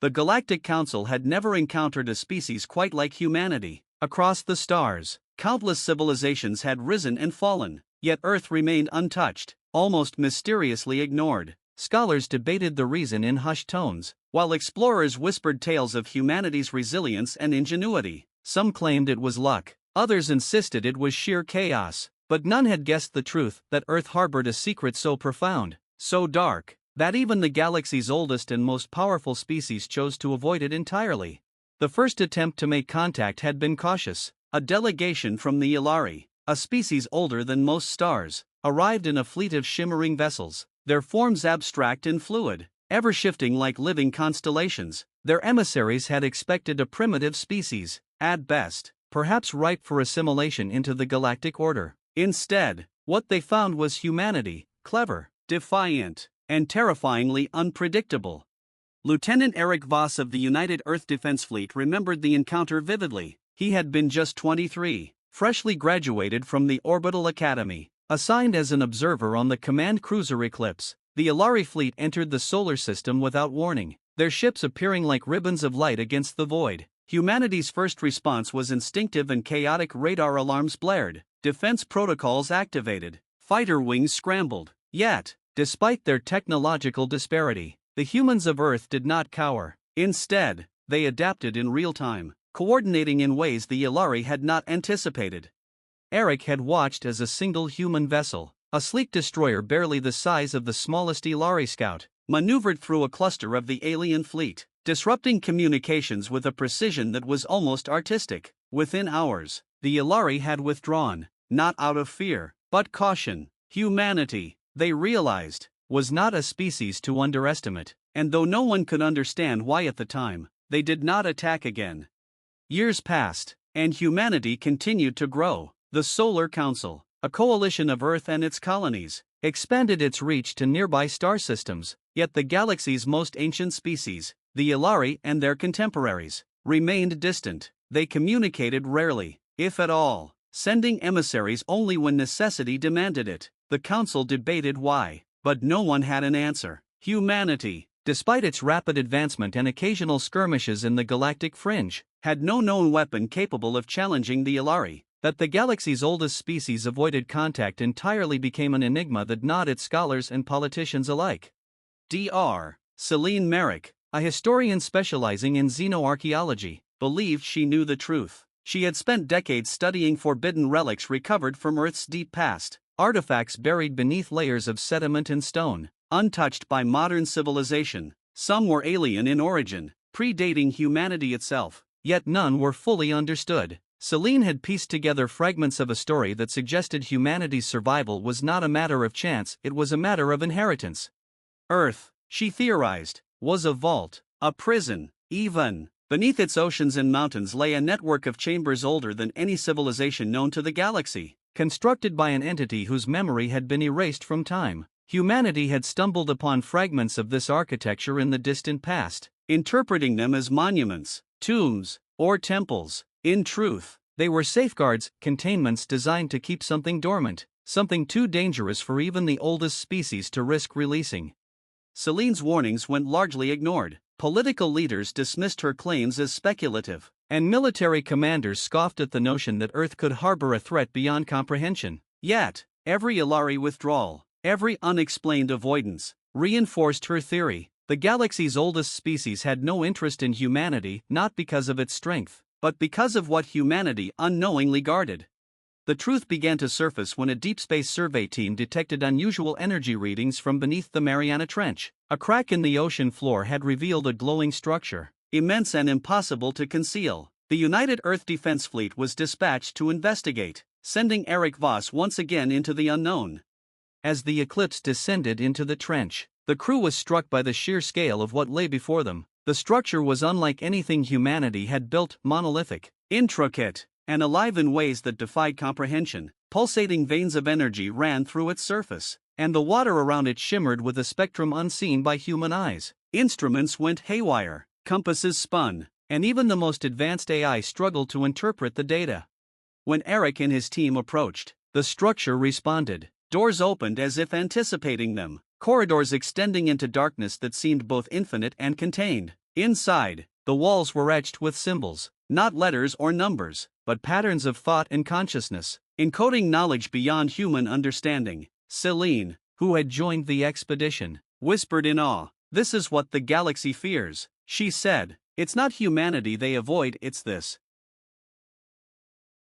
The Galactic Council had never encountered a species quite like humanity. Across the stars, countless civilizations had risen and fallen, yet Earth remained untouched, almost mysteriously ignored. Scholars debated the reason in hushed tones, while explorers whispered tales of humanity's resilience and ingenuity. Some claimed it was luck, others insisted it was sheer chaos, but none had guessed the truth, that Earth harbored a secret so profound, so dark, that even the galaxy's oldest and most powerful species chose to avoid it entirely. The first attempt to make contact had been cautious. A delegation from the Ilari, a species older than most stars, arrived in a fleet of shimmering vessels, their forms abstract and fluid, ever shifting like living constellations. Their emissaries had expected a primitive species, at best, perhaps ripe for assimilation into the galactic order. Instead, what they found was humanity, clever, defiant, and terrifyingly unpredictable. Lieutenant Eric Voss of the United Earth Defense Fleet remembered the encounter vividly. He had been just 23, freshly graduated from the Orbital Academy, assigned as an observer on the command cruiser Eclipse. The Ilari fleet entered the solar system without warning, their ships appearing like ribbons of light against the void. Humanity's first response was instinctive and chaotic. Radar alarms blared, defense protocols activated, fighter wings scrambled. Yet, despite their technological disparity, the humans of Earth did not cower. Instead, they adapted in real time, coordinating in ways the Ilari had not anticipated. Eric had watched as a single human vessel, a sleek destroyer barely the size of the smallest Ilari scout, maneuvered through a cluster of the alien fleet, disrupting communications with a precision that was almost artistic. Within hours, the Ilari had withdrawn, not out of fear, but caution. Humanity, they realized, was not a species to underestimate, and though no one could understand why at the time, they did not attack again. Years passed, and humanity continued to grow. The Solar Council, a coalition of Earth and its colonies, expanded its reach to nearby star systems, yet the galaxy's most ancient species, the Ilari and their contemporaries, remained distant. They communicated rarely, if at all, sending emissaries only when necessity demanded it. The Council debated why, but no one had an answer. Humanity, despite its rapid advancement and occasional skirmishes in the galactic fringe, had no known weapon capable of challenging the Ilari. That the galaxy's oldest species avoided contact entirely became an enigma that gnawed at scholars and politicians alike. Dr. Celine Merrick, a historian specializing in xenoarchaeology, believed she knew the truth. She had spent decades studying forbidden relics recovered from Earth's deep past, artifacts buried beneath layers of sediment and stone, untouched by modern civilization. Some were alien in origin, predating humanity itself, yet none were fully understood. Celine had pieced together fragments of a story that suggested humanity's survival was not a matter of chance, it was a matter of inheritance. Earth, she theorized, was a vault, a prison. Even beneath its oceans and mountains lay a network of chambers older than any civilization known to the galaxy, constructed by an entity whose memory had been erased from time. Humanity had stumbled upon fragments of this architecture in the distant past, interpreting them as monuments, tombs, or temples. In truth, they were safeguards, containments designed to keep something dormant, something too dangerous for even the oldest species to risk releasing. Celine's warnings went largely ignored. Political leaders dismissed her claims as speculative, and military commanders scoffed at the notion that Earth could harbor a threat beyond comprehension. Yet, every Ilari withdrawal, every unexplained avoidance, reinforced her theory. The galaxy's oldest species had no interest in humanity, not because of its strength, but because of what humanity unknowingly guarded. The truth began to surface when a deep space survey team detected unusual energy readings from beneath the Mariana Trench. A crack in the ocean floor had revealed a glowing structure, immense and impossible to conceal. The United Earth Defense Fleet was dispatched to investigate, sending Eric Voss once again into the unknown. As the Eclipse descended into the trench, the crew was struck by the sheer scale of what lay before them. The structure was unlike anything humanity had built, monolithic, intricate, and alive in ways that defied comprehension. Pulsating veins of energy ran through its surface, and the water around it shimmered with a spectrum unseen by human eyes. Instruments went haywire, compasses spun, and even the most advanced AI struggled to interpret the data. When Eric and his team approached, the structure responded. Doors opened as if anticipating them, corridors extending into darkness that seemed both infinite and contained. Inside, the walls were etched with symbols, not letters or numbers, but patterns of thought and consciousness, encoding knowledge beyond human understanding. Celine, who had joined the expedition, whispered in awe, "This is what the galaxy fears," she said. "It's not humanity they avoid, it's this."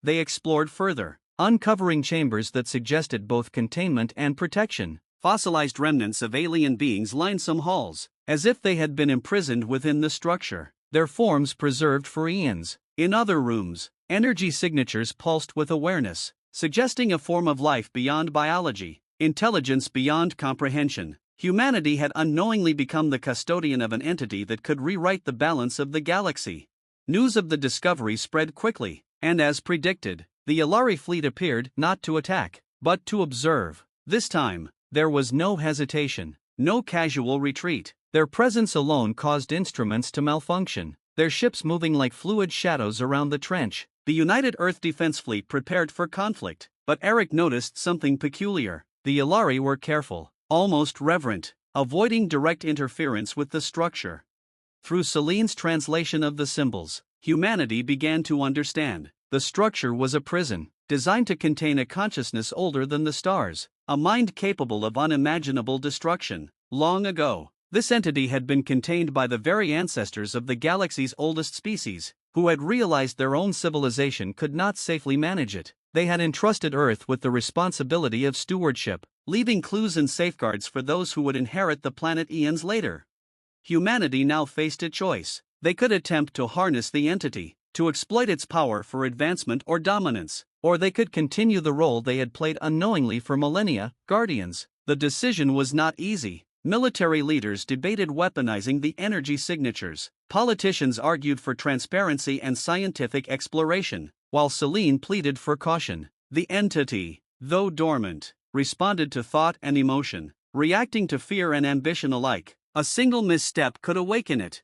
They explored further, uncovering chambers that suggested both containment and protection. Fossilized remnants of alien beings lined some halls, as if they had been imprisoned within the structure, their forms preserved for eons. In other rooms, energy signatures pulsed with awareness, suggesting a form of life beyond biology, intelligence beyond comprehension. Humanity had unknowingly become the custodian of an entity that could rewrite the balance of the galaxy. News of the discovery spread quickly, and as predicted, the Ilari fleet appeared not to attack, but to observe. This time, there was no hesitation, no casual retreat. Their presence alone caused instruments to malfunction, their ships moving like fluid shadows around the trench. The United Earth Defense Fleet prepared for conflict, but Eric noticed something peculiar. The Ilari were careful, almost reverent, avoiding direct interference with the structure. Through Celine's translation of the symbols, humanity began to understand. The structure was a prison, designed to contain a consciousness older than the stars, a mind capable of unimaginable destruction. Long ago, this entity had been contained by the very ancestors of the galaxy's oldest species, who had realized their own civilization could not safely manage it. They had entrusted Earth with the responsibility of stewardship, leaving clues and safeguards for those who would inherit the planet eons later. Humanity now faced a choice. They could attempt to harness the entity, to exploit its power for advancement or dominance, or they could continue the role they had played unknowingly for millennia, guardians. The decision was not easy. Military leaders debated weaponizing the energy signatures. Politicians argued for transparency and scientific exploration, while Celine pleaded for caution. The entity, though dormant, responded to thought and emotion, reacting to fear and ambition alike. A single misstep could awaken it.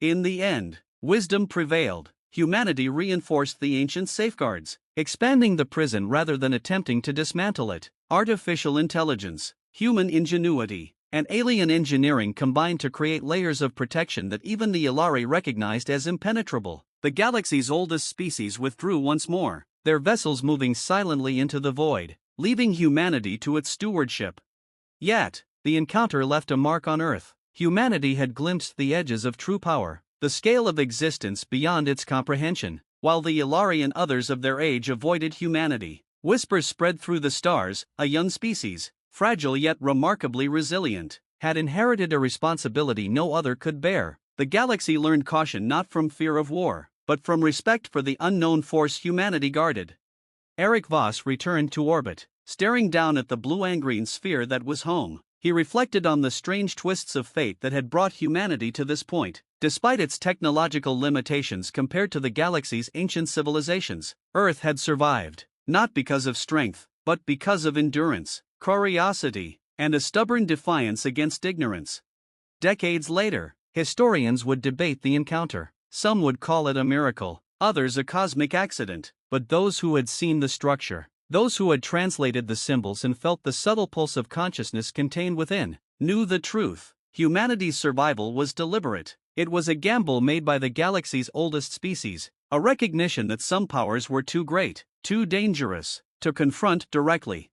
In the end, wisdom prevailed. Humanity reinforced the ancient safeguards, expanding the prison rather than attempting to dismantle it. Artificial intelligence, human ingenuity, and alien engineering combined to create layers of protection that even the Ilari recognized as impenetrable. The galaxy's oldest species withdrew once more, their vessels moving silently into the void, leaving humanity to its stewardship. Yet, the encounter left a mark on Earth. Humanity had glimpsed the edges of true power, the scale of existence beyond its comprehension. While the Ilari and others of their age avoided humanity, whispers spread through the stars. A young species, fragile yet remarkably resilient, had inherited a responsibility no other could bear. The galaxy learned caution not from fear of war, but from respect for the unknown force humanity guarded. Eric Voss returned to orbit, staring down at the blue and green sphere that was home. He reflected on the strange twists of fate that had brought humanity to this point. Despite its technological limitations compared to the galaxy's ancient civilizations, Earth had survived, not because of strength, but because of endurance, curiosity, and a stubborn defiance against ignorance. Decades later, historians would debate the encounter. Some would call it a miracle, others a cosmic accident, but those who had seen the structure, those who had translated the symbols and felt the subtle pulse of consciousness contained within, knew the truth. Humanity's survival was deliberate. It was a gamble made by the galaxy's oldest species, a recognition that some powers were too great, too dangerous, to confront directly.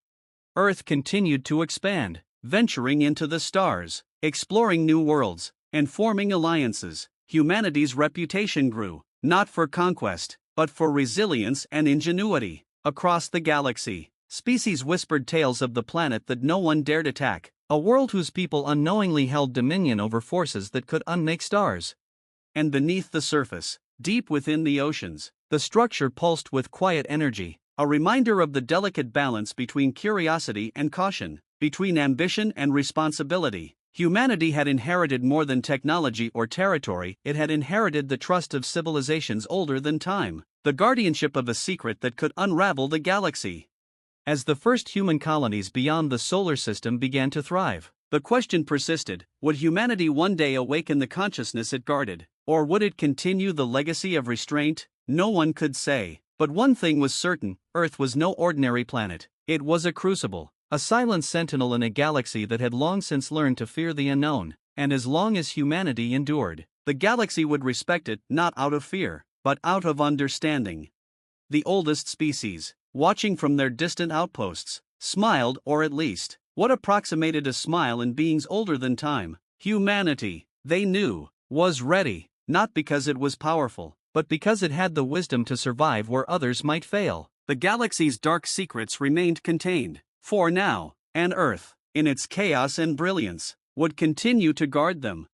Earth continued to expand, venturing into the stars, exploring new worlds, and forming alliances. Humanity's reputation grew, not for conquest, but for resilience and ingenuity. Across the galaxy, species whispered tales of the planet that no one dared attack, a world whose people unknowingly held dominion over forces that could unmake stars. And beneath the surface, deep within the oceans, the structure pulsed with quiet energy, a reminder of the delicate balance between curiosity and caution, between ambition and responsibility. Humanity had inherited more than technology or territory, it had inherited the trust of civilizations older than time, the guardianship of a secret that could unravel the galaxy. As the first human colonies beyond the solar system began to thrive, the question persisted: would humanity one day awaken the consciousness it guarded, or would it continue the legacy of restraint? No one could say, but one thing was certain: Earth was no ordinary planet. It was a crucible, a silent sentinel in a galaxy that had long since learned to fear the unknown, and as long as humanity endured, the galaxy would respect it not out of fear, but out of understanding. The oldest species, watching from their distant outposts, smiled, or at least, what approximated a smile in beings older than time. Humanity, they knew, was ready, not because it was powerful, but because it had the wisdom to survive where others might fail. The galaxy's dark secrets remained contained, for now, and Earth, in its chaos and brilliance, would continue to guard them.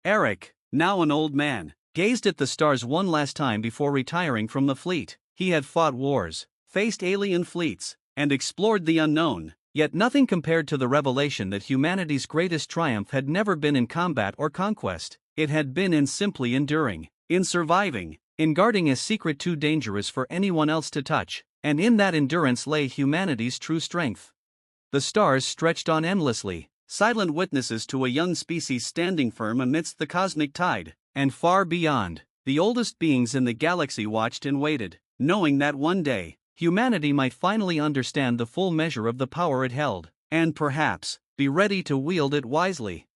Eric, now an old man, gazed at the stars one last time before retiring from the fleet. He had fought wars, faced alien fleets, and explored the unknown, yet nothing compared to the revelation that humanity's greatest triumph had never been in combat or conquest. It had been in simply enduring, in surviving, in guarding a secret too dangerous for anyone else to touch, and in that endurance lay humanity's true strength. The stars stretched on endlessly, silent witnesses to a young species standing firm amidst the cosmic tide, and far beyond, the oldest beings in the galaxy watched and waited, knowing that one day, humanity might finally understand the full measure of the power it held, and perhaps, be ready to wield it wisely.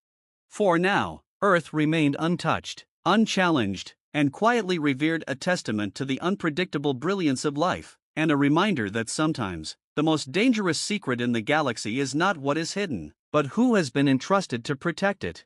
For now, Earth remained untouched, unchallenged, and quietly revered, a testament to the unpredictable brilliance of life, and a reminder that sometimes, the most dangerous secret in the galaxy is not what is hidden, but who has been entrusted to protect it.